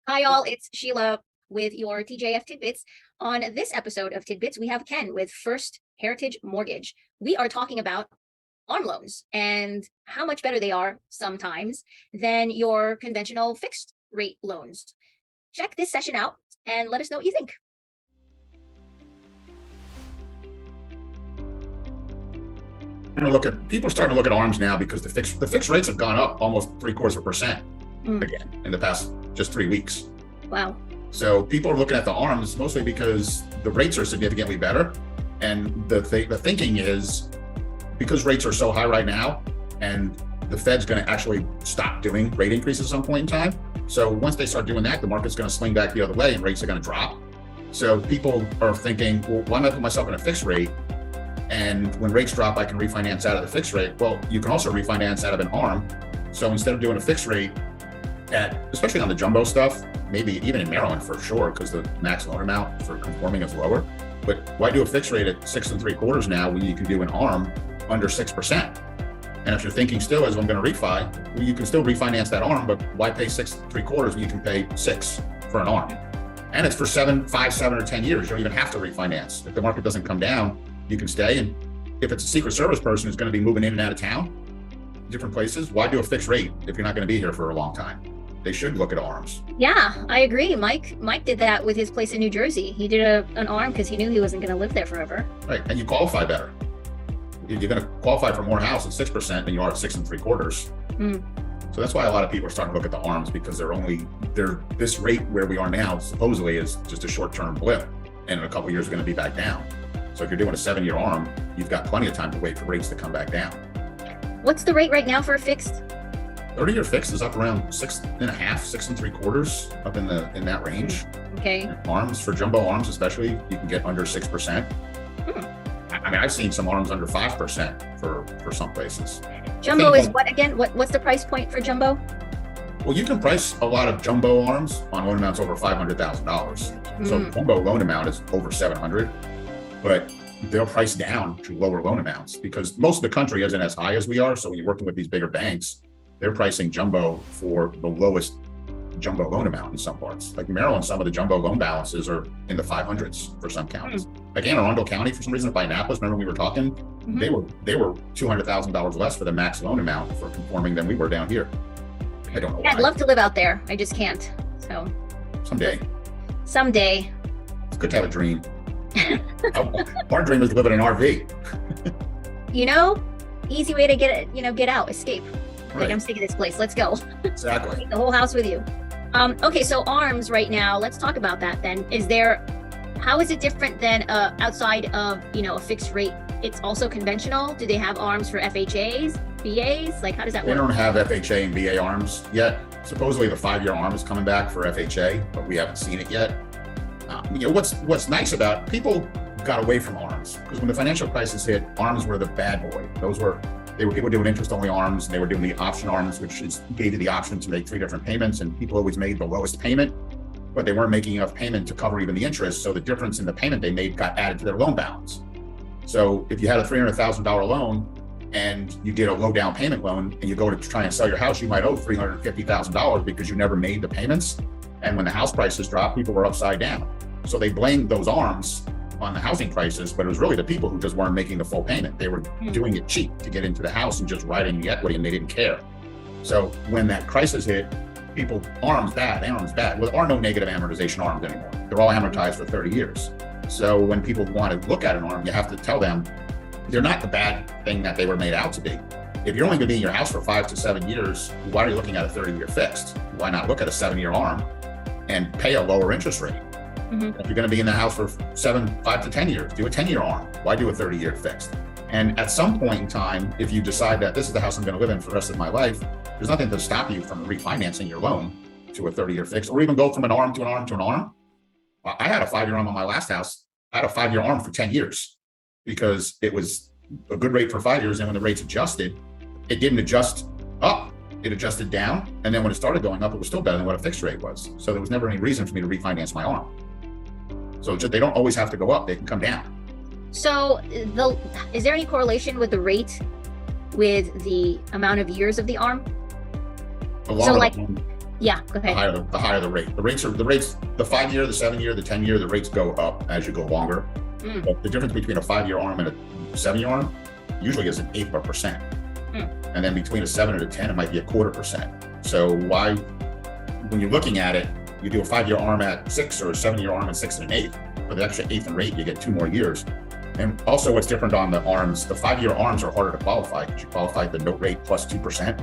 Hi, all. It's Sheila with your TJF Tidbits. On this episode of Tidbits, we have Ken with First Heritage Mortgage. We are talking about ARM loans and how much better they are sometimes than your conventional fixed rate loans. Check this session out and let us know what you think. People are starting to look at ARMs now because the fixed rates have gone up almost 0.75% again in the past just 3 weeks. Wow. So people are looking at the ARMs mostly because the rates are significantly better. And the thinking is because rates are so high right now and the Fed's going to actually stop doing rate increases at some point in time. So once they start doing that, the market's going to swing back the other way and rates are going to drop. So people are thinking, well, why not put myself in a fixed rate? And when rates drop, I can refinance out of the fixed rate. Well, you can also refinance out of an ARM. So instead of doing a fixed rate especially on the jumbo stuff, maybe even in Maryland for sure, because the max loan amount for conforming is lower. But why do a fixed rate at 6 3/4 now when you can do an ARM under 6%? And if you're thinking still as I'm going to refi, well, you can still refinance that ARM, but why pay 6 3/4 when you can pay 6 for an ARM? And it's for 5, 7, or 10 years. You don't even have to refinance. If the market doesn't come down, you can stay. And if it's a Secret Service person who's going to be moving in and out of town, different places, why do a fixed rate if you're not going to be here for a long time? They should look at ARMs. Yeah, I agree. Mike did that with his place in New Jersey. He did an ARM because he knew he wasn't going to live there forever. Right, and you qualify better. You're going to qualify for more house at 6% than you are at 6 3/4. So that's why a lot of people are starting to look at the ARMs because they're this rate where we are now supposedly is just a short-term blip, and in a couple of years we're going to be back down. So if you're doing a 7-year ARM, you've got plenty of time to wait for rates to come back down. What's the rate right now for a fixed? 30-year fixed is up around 6.5, 6 3/4, up in that range. Okay. ARMs for jumbo ARMs, especially, you can get under 6%. I mean, I've seen some ARMs under 5% for some places. Jumbo is what again? What's the price point for jumbo? Well, you can price a lot of jumbo ARMs on loan amounts over $500,000. So jumbo loan amount is over 700, but they'll price down to lower loan amounts because most of the country isn't as high as we are. So when you're working with these bigger banks, they're pricing jumbo for the lowest jumbo loan amount in some parts. Like Maryland, some of the jumbo loan balances are in the 500s for some counties. Like Anne Arundel County, for some reason, by Annapolis, remember we were talking, they were $200,000 less for the max loan amount for conforming than we were down here. I don't know why. I'd love to live out there. I just can't. So someday. It's good to have a dream. Our dream is to live in an RV. Easy way to get out, escape. Right. Like, I'm sick of this place. Let's go. Exactly. Take the whole house with you. Okay, so ARMs right now. Let's talk about that then. How is it different than outside of a fixed rate? It's also conventional. Do they have ARMs for FHAs, BAs? Like, how does that work? They don't have FHA and BA ARMs yet. Supposedly the 5-year ARM is coming back for FHA, but we haven't seen it yet. What's nice about people got away from ARMs because when the financial crisis hit, ARMs were the bad boy. They were people doing interest-only ARMs, and they were doing the option ARMs, which gave you the option to make 3 different payments, and people always made the lowest payment, but they weren't making enough payment to cover even the interest, so the difference in the payment they made got added to their loan balance. So if you had a $300,000 loan and you did a low down payment loan and you go to try and sell your house, you might owe $350,000 because you never made the payments, and when the house prices dropped, people were upside down. So they blamed those ARMs on the housing crisis, but it was really the people who just weren't making the full payment. They were doing it cheap to get into the house and just riding the equity, and they didn't care. So when that crisis hit, people, ARMs bad. Well, there are no negative amortization ARMs anymore. They're all amortized for 30 years. So when people want to look at an ARM, you have to tell them they're not the bad thing that they were made out to be. If you're only going to be in your house for 5 to 7 years, why are you looking at a 30-year fixed? Why not look at a 7-year ARM and pay a lower interest rate? If you're going to be in the house for 5 to 10 years, do a 10-year ARM. Why do a 30-year fixed? And at some point in time, if you decide that this is the house I'm going to live in for the rest of my life, there's nothing to stop you from refinancing your loan to a 30-year fixed, or even go from an ARM to an ARM to an ARM. I had a 5-year ARM on my last house. I had a 5-year ARM for 10 years because it was a good rate for 5 years. And when the rates adjusted, it didn't adjust up. It adjusted down. And then when it started going up, it was still better than what a fixed rate was. So there was never any reason for me to refinance my ARM. So they don't always have to go up. They can come down. So is there any correlation with the rate with the amount of years of the ARM? Yeah, go The ahead. higher the rate. The 5-year, the 7-year, the 10-year, the rates go up as you go longer. Mm. But the difference between a 5-year arm and a 7-year arm usually is 1/8%. And then between a 7 and a 10, it might be 1/4%. So why, when you're looking at it, you do a 5-year arm at 6 or a 7-year arm at 6 and 1/8. For the extra 1/8 in rate, you get 2 more years. And also what's different on the arms, the 5-year arms are harder to qualify because you qualify the note rate plus 2%.